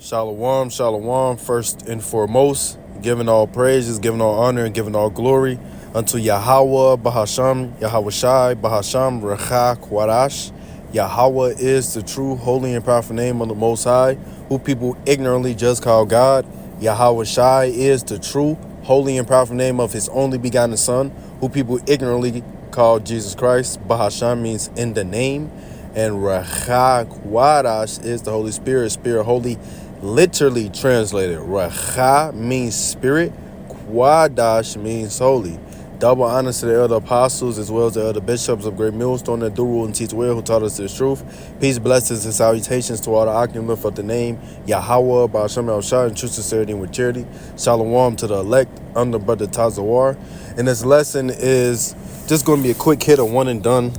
Shalom, shalom. First and foremost, giving all praises, giving all honor, and giving all glory unto Yahweh, Bahasham, Yahweh Shai, Bahasham, Recha, Kwadash. Yahweh is the true, holy, and powerful name of the Most High, who people ignorantly just call God. Yahweh Shai is the true, holy, and powerful name of his only begotten Son, who people ignorantly call Jesus Christ. Bahasham means in the name. And Recha Kwadash is the Holy Spirit, Spirit Holy, literally translated. Recha means spirit, Kwadash means holy. Double honors to the elder apostles as well as the elder bishops of Great Millstone that do rule and teach well, who taught us this truth. Peace, blessings, and salutations to all the occupants lift up the name Yahweh, Ba'ashem El-Shai, in true sincerity and with charity. Shalom to the elect under Brother Tazawar. And this lesson is just going to be a quick hit, a one and done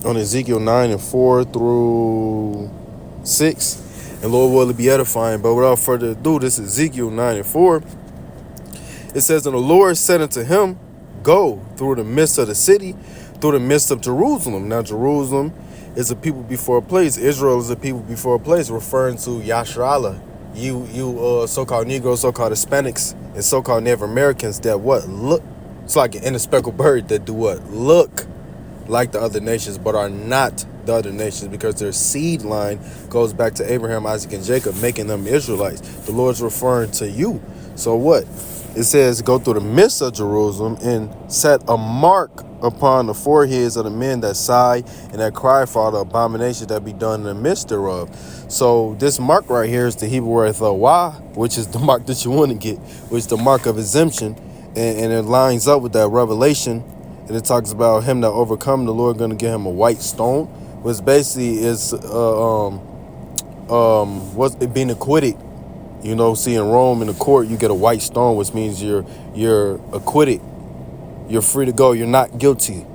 on Ezekiel 9 and 4 through 6. And Lord will it be edifying. But without further ado, this is Ezekiel 9 and 4. It says, and the Lord said unto him, go through the midst of the city, through the midst of Jerusalem. Now Jerusalem is a people before a place. Israel is a people before a place, referring to Yashrala. You so-called Negroes, so-called Hispanics, and so-called Native Americans that what? Look. It's like an interspeckled bird that do what? Look like the other nations, but are not the other nations, because their seed line goes back to Abraham, Isaac, and Jacob, making them Israelites. The Lord's referring to you. So what? It says, go through the midst of Jerusalem and set a mark upon the foreheads of the men that sigh and that cry for the abominations that be done in the midst thereof. So this mark right here is the Hebrew word thawah, which is the mark that you want to get, which is the mark of exemption, and it lines up with that revelation. And it talks about him that overcome, the Lord going to give him a white stone, which basically is what's it being acquitted. You know, see, in Rome in the court you get a white stone, which means you're acquitted. You're free to go. You're not guilty.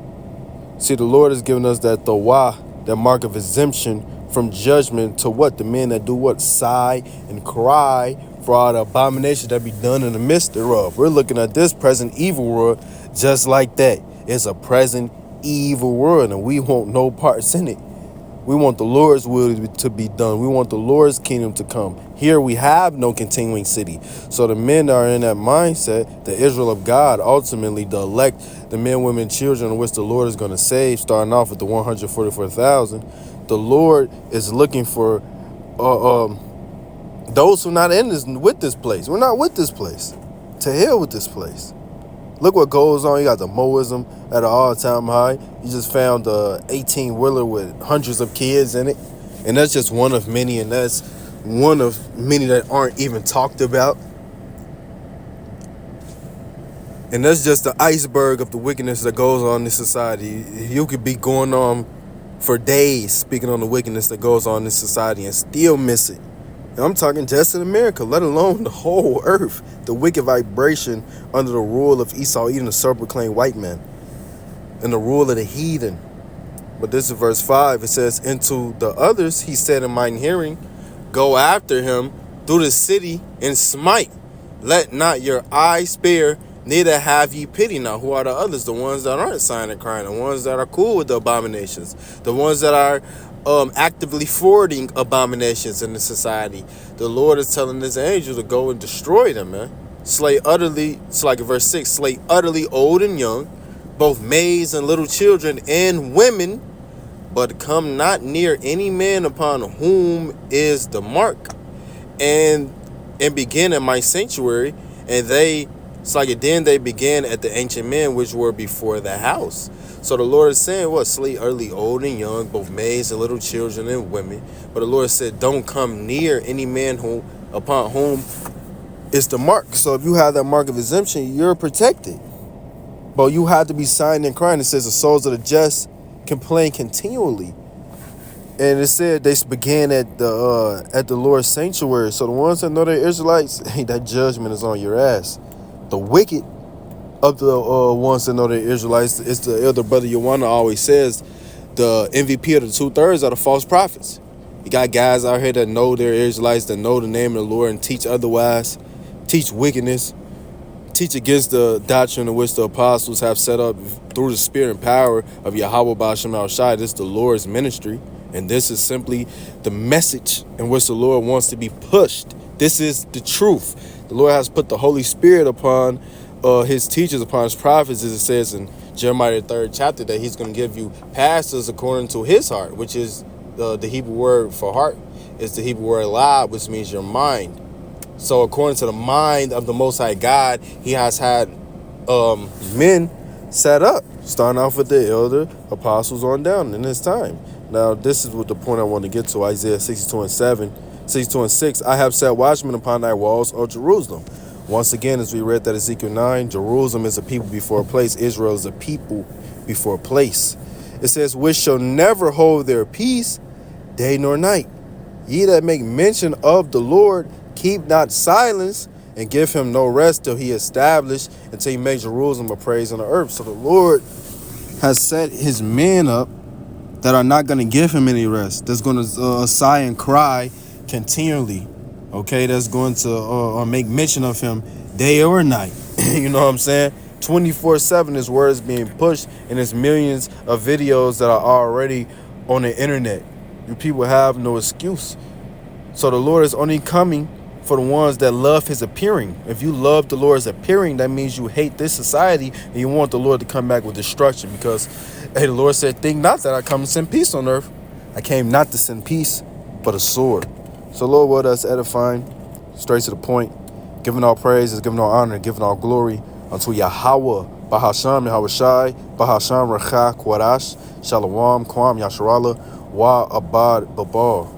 See, the Lord has given us that tawah, that mark of exemption from judgment, to what? The men that do what? Sigh and cry for all the abominations that be done in the midst thereof. We're looking at this present evil world just like that. It's a present evil world, and we want no parts in it. We want the Lord's will to be done. We want the Lord's kingdom to come. Here we have no continuing city. So the men are in that mindset, the Israel of God, ultimately the elect, the men, women, children, which the Lord is going to save, starting off with the 144,000. The Lord is looking for those who are not with this place. We're not with this place. To hell with this place. Look what goes on. You got the Moism at an all-time high. You just found a 18-wheeler with hundreds of kids in it. And that's just one of many, and that's one of many that aren't even talked about. And that's just the iceberg of the wickedness that goes on in this society. You could be going on for days speaking on the wickedness that goes on in this society and still miss it. And I'm talking just in America, let alone the whole earth. The wicked vibration under the rule of Esau, even the self-proclaimed white man, and the rule of the heathen. But this is verse 5. It says, and to the others he said in mine hearing, go after him through the city and smite. Let not your eye spare, neither have ye pity. Now, who are the others? The ones that aren't sighing and crying, the ones that are cool with the abominations, the ones that are actively forwarding abominations in the society. The Lord is telling this angel to go and destroy them, man. Slay utterly, it's like in verse 6, slay utterly old and young, both maids and little children and women, but come not near any man upon whom is the mark, and begin at my sanctuary. And it's like then they began at the ancient men which were before the house. So the Lord is saying, what? Slay early, old and young, both maids and little children and women. But the Lord said, don't come near any man upon whom is the mark. So if you have that mark of exemption, you're protected. But you have to be sighing and crying. It says the souls of the just complain continually. And it said they began at the Lord's sanctuary. So the ones that know they're Israelites, hey, that judgment is on your ass. The wicked of the ones that know they're Israelites, it's the elder brother Yowana always says, the MVP of the 2/3 are the false prophets. You got guys out here that know they're Israelites, that know the name of the Lord and teach otherwise, teach wickedness, teach against the doctrine in which the apostles have set up through the spirit and power of Yahweh Ba'ashem El-Shai. This is the Lord's ministry, and this is simply the message in which the Lord wants to be pushed This is the truth. The Lord has put the Holy Spirit upon his teachers, upon his prophets, as it says in Jeremiah the 3rd chapter, that he's going to give you pastors according to his heart, which is the Hebrew word for heart is the Hebrew word lab, which means your mind. So according to the mind of the Most High God, he has had men set up, starting off with the elder apostles on down in his time. Now, this is what the point I want to get to. Isaiah 62 and 6. I have set watchmen upon thy walls, O Jerusalem. Once again, as we read that Ezekiel 9, Jerusalem is a people before a place. Israel is a people before a place. It says, which shall never hold their peace, day nor night. Ye that make mention of the Lord, keep not silence, and give him no rest till he establish, until he make Jerusalem a praise on the earth. So the Lord has set his men up that are not going to give him any rest. That's going to sigh and cry continually. Okay, that's going to make mention of him day or night. You know what I'm saying? 24/7, his word is being pushed, and there's millions of videos that are already on the internet. You people have no excuse. So the Lord is only coming for the ones that love his appearing. If you love the Lord's appearing, that means you hate this society and you want the Lord to come back with destruction, because hey, the Lord said, think not that I come to send peace on earth. I came not to send peace, but a sword. So Lord, what us edifying, straight to the point, giving all praises, giving all honor, giving all glory unto Yahweh, Bahasham, Yahweh Shai, Bahasham, Recha, Kwadash, Shalom, Kwam, Yasharallah, Wa Abad, Babal.